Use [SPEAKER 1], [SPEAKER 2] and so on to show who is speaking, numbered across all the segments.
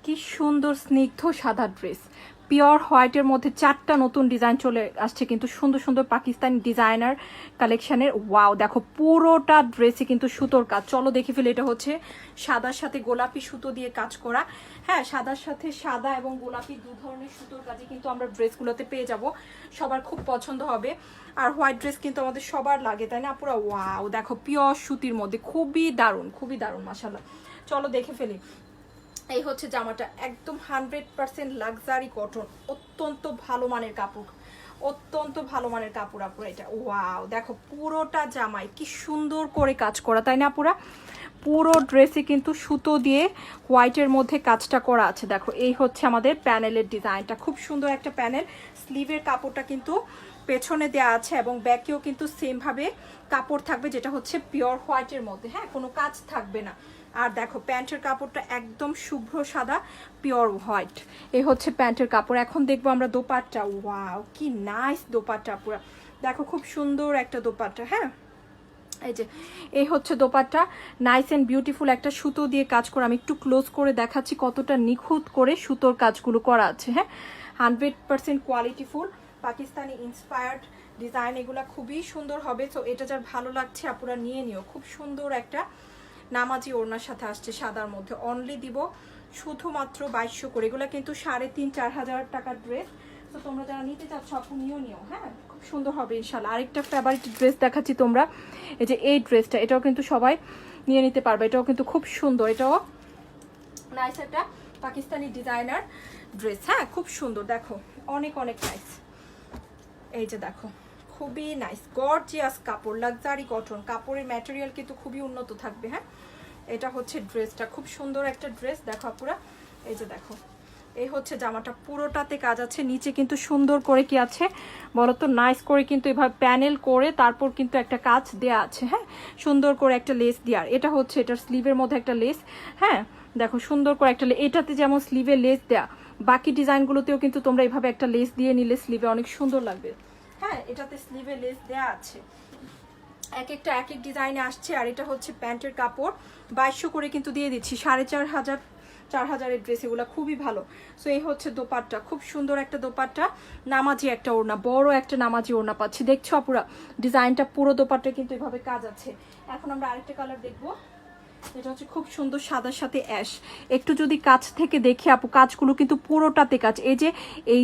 [SPEAKER 1] কি সুন্দর স্নিগ্ধ সাদা ড্রেস, পিওর হোয়াইটের মধ্যে 4টা নতুন ডিজাইন চলে আসছে কিন্তু সুন্দর সুন্দর পাকিস্তানি ডিজাইনার কালেকশনের। ওয়াও দেখো পুরোটা ড্রেসে কিন্তু সুতোর কাজ। চলো দেখে ফেলে। এটা হচ্ছে সাদার সাথে গোলাপি সুতো দিয়ে কাজ করা। হ্যাঁ, সাদার সাথে সাদা এবং গোলাপি দু ধরনের সুতোর কাজে কিন্তু আমরা ড্রেসগুলোতে পেয়ে যাব। সবার খুব পছন্দ হবে। আর হোয়াইট ড্রেস কিন্তু আমাদের সবার লাগে, তাই না পুরো? ওয়াও দেখো পিওর সুতির মধ্যে খুবই দারুণ, খুবই দারুণ মাশাআল্লাহ। চলো দেখে ফেলি। এই হচ্ছে জামাটা, একদম 100% লাক্সারি কটন, অত্যন্ত ভালো মানের কাপড়, অত্যন্ত ভালো মানের কাপড় আপুরা এটা। ওয়াও দেখো পুরোটা জামাই কি সুন্দর করে কাজ করা, তাই না আপুরা? পুরো ড্রেসে কিন্তু সুতো দিয়ে হোয়াইটের মধ্যে কাজটা করা আছে। দেখো এই হচ্ছে আমাদের প্যানেলের ডিজাইনটা, খুব সুন্দর একটা প্যানেল। স্লিভের কাপড়টা কিন্তু পেছনে দেওয়া আছে এবং ব্যাকেও কিন্তু সেমভাবে কাপড় থাকবে, যেটা হচ্ছে পিওর হোয়াইটের মধ্যে। হ্যাঁ, কোনো কাজ থাকবে না। আর দেখো প্যান্টের কাপড়টা একদম শুভ্র সাদা পিওর হোয়াইট। এই হচ্ছে প্যান্টের কাপড়। এখন দেখবো আমরা দোপাট্টা। ওয়াও কি নাইস দোপাট্টা পুরা, দেখো খুব সুন্দর একটা দোপাট্টা। হ্যাঁ, এই যে এই হচ্ছে দোপাট্টা, নাইস অ্যান্ড বিউটিফুল একটা সুতো দিয়ে কাজ করা। আমি একটু ক্লোজ করে দেখাচ্ছি কতটা নিখুঁত করে সুতোর কাজগুলো করা আছে। হ্যাঁ, 100% কোয়ালিটিফুল পাকিস্তানি ইন্সপায়ার্ড ডিজাইন, এগুলা খুবই সুন্দর হবে। তো এটা যার ভালো লাগছে আপুরা নিয়ে নিও। খুব সুন্দর একটা নামাজি ওড়নার সাথে আসছে সাদার মধ্যে। অনলি দিব শুধুমাত্র 2200 করে। এগুলো কিন্তু 3500-4000 টাকার ড্রেস। তো তোমরা যারা নিতে চাচ্ছ আপু নিও। হ্যাঁ, খুব সুন্দর হবে ইনশাল্লাহ। আরেকটা ফেভারিট ড্রেস দেখাচ্ছি তোমরা, এই যে এই ড্রেসটা, এটাও কিন্তু সবাই নিয়ে নিতে পারবে। এটাও কিন্তু খুব সুন্দর, এটাও নাইস একটা পাকিস্তানি ডিজাইনার ড্রেস। হ্যাঁ, খুব সুন্দর, দেখো অনেক অনেক নাইস। এই যে দেখো খুবই নাইস গর্জিয়াস কাপড়, লাক্সারি কটন, কাপড়ের ম্যাটেরিয়াল কিন্তু খুবই উন্নত থাকবে। হ্যাঁ, এটা হচ্ছে ড্রেসটা, খুব সুন্দর একটা ড্রেস। দেখো আপুরা এই যে দেখো, এই হচ্ছে জামাটা, পুরোটাতে কাজ আছে। নিচে কিন্তু সুন্দর করে কি আছে বলো তো, নাইস করে কিন্তু এভাবে প্যানেল করে তারপর কিন্তু একটা কাজ দেয়া আছে। হ্যাঁ, সুন্দর করে একটা লেস দেওয়ার। এটা হচ্ছে এটার স্লিভের মধ্যে একটা লেস। হ্যাঁ দেখো সুন্দর করে একটা, এটাতে যেমন স্লিভে লেস দেয়া, বাকি ডিজাইনগুলোতেও কিন্তু তোমরা এইভাবে একটা লেস দিয়ে নিলে স্লিভে অনেক সুন্দর লাগবে। হ্যাঁ, এটাতে স্লিভে লেস দেয়া আছে। এক একটা এক এক ডিজাইনে আসছে। আর এটা হচ্ছে প্যান্টের কাপড়, 2200 করে কিন্তু দিয়ে দিচ্ছি। 4500-4000-এর ড্রেস, এগুলো খুবই ভালো। সো এই হচ্ছে দোপাট্টা, খুব সুন্দর একটা দোপাট্টা, নামাজি একটা ওড়না, বড় একটা নামাজি ওড়না পাচ্ছি। দেখছো আপুরা ডিজাইনটা, পুরো দোপাট্টা কিন্তু এভাবে কাজ আছে। এখন আমরা আরেকটা কালার দেখবো, এটা হচ্ছে খুব সুন্দর সাদার সাথে অ্যাশ। একটু যদি কাছ থেকে দেখি আপু, কাজগুলো কিন্তু পুরোটাতে কাজ। এই যে এই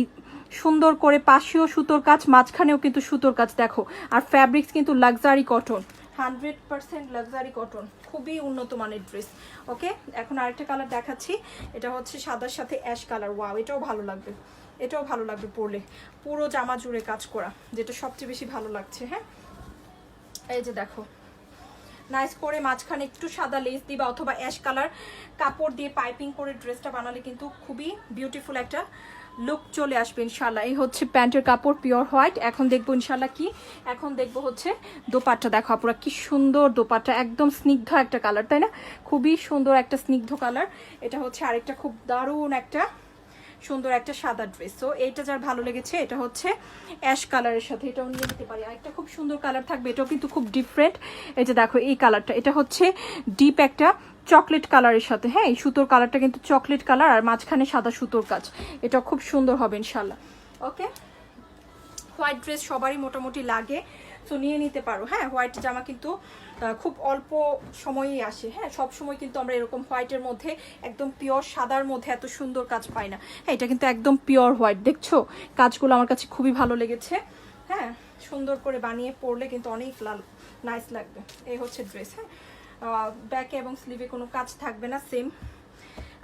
[SPEAKER 1] সুন্দর করে পাশেও সুতোর কাজ, মাঝখানেও কিন্তু সুতোর কাজ দেখো। আর ফ্যাব্রিক্স কিন্তু লাক্সারি কটন, 100% লাক্সারি কটন, খুবই উন্নত মানের ড্রেস। ওকে, এখন আরেকটা কালার দেখাচ্ছি, এটা হচ্ছে সাদার সাথে অ্যাশ কালার। ওয়াও, এটাও ভালো লাগবে, এটাও ভালো লাগবে পরলে। পুরো জামা জুড়ে কাজ করা, যেটা সবচেয়ে বেশি ভালো লাগছে। হ্যাঁ, এই যে দেখো নাইস করে মাঝখানে একটু সাদা লেস দিবা অথবা অ্যাশ কালার কাপড় দিয়ে পাইপিং করে ড্রেসটা বানালে কিন্তু খুবই বিউটিফুল একটা লুক চলে আসবে ইনশাল্লাহ। এই হচ্ছে প্যান্টের কাপড় পিওর হোয়াইট। এখন দেখবো ইনশাল্লাহ কি, এখন দেখবো হচ্ছে দোপাট্টা। দেখো আপুরা কি সুন্দর দোপাট্টা, একদম স্নিগ্ধ একটা কালার, তাই না? খুবই সুন্দর একটা স্নিগ্ধ কালার। এটা হচ্ছে আরেকটা খুব দারুণ একটা সুন্দর একটা সাদা ড্রেস। তো এইটা যার ভালো লেগেছে, এটা হচ্ছে অ্যাশ কালারের সাথে এটাও নিয়ে নিতে পারি। আরেকটা খুব সুন্দর কালার থাকবে, এটাও কিন্তু খুব ডিফারেন্ট। এই যে দেখো এই কালারটা, এটা হচ্ছে ডিপ একটা চকলেট কালারের সাথে। হ্যাঁ, এই সুতোর কালারটা কিন্তু চকলেট কালার আর মাঝখানে সাদা সুতোর কাজ, এটা খুব সুন্দর হবে ইনশাল্লাহ। ওকে, হোয়াইট ড্রেস সবারই মোটামুটি লাগে, তো নিয়ে নিতে পারো। হ্যাঁ, হোয়াইট জামা কিন্তু খুব অল্প সময়ই আসে। হ্যাঁ, সব সময় কিন্তু আমরা এরকম হোয়াইটের মধ্যে একদম পিওর সাদার মধ্যে এত সুন্দর কাজ পাই না। হ্যাঁ, এটা কিন্তু একদম পিওর হোয়াইট। দেখছো কাজগুলো আমার কাছে খুবই ভালো লেগেছে। হ্যাঁ, সুন্দর করে বানিয়ে পরলে কিন্তু অনেক নাইস লাগবে। এই হচ্ছে ড্রেস। হ্যাঁ, ব্যাকে এবং স্লিভে কোনো কাজ থাকবে না, সেম।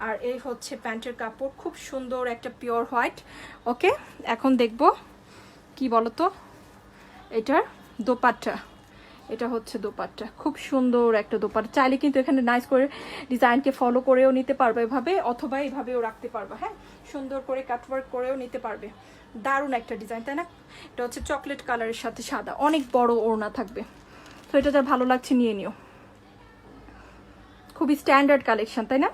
[SPEAKER 1] আর এই হচ্ছে প্যান্টের কাপড়, খুব সুন্দর একটা পিওর হোয়াইট। ওকে, এখন দেখবো কি বলতো এটার দোপাট্টা। এটা হচ্ছে দোপাট্টা, খুব সুন্দর একটা দোপাট্টা। চাইলে কিন্তু এখানে নাইস করে ডিজাইনকে ফলো করেও নিতে পারবে এভাবে, অথবা এইভাবেও রাখতে পারবে। হ্যাঁ, সুন্দর করে কাটওয়ার্ক করেও নিতে পারবে। দারুণ একটা ডিজাইন, তাই না? এটা হচ্ছে চকলেট কালারের সাথে সাদা, অনেক বড় ওড়না থাকবে। তো এটা যা ভালো লাগছে নিয়ে নিও, খুবই স্ট্যান্ডার্ড কালেকশন, তাই না?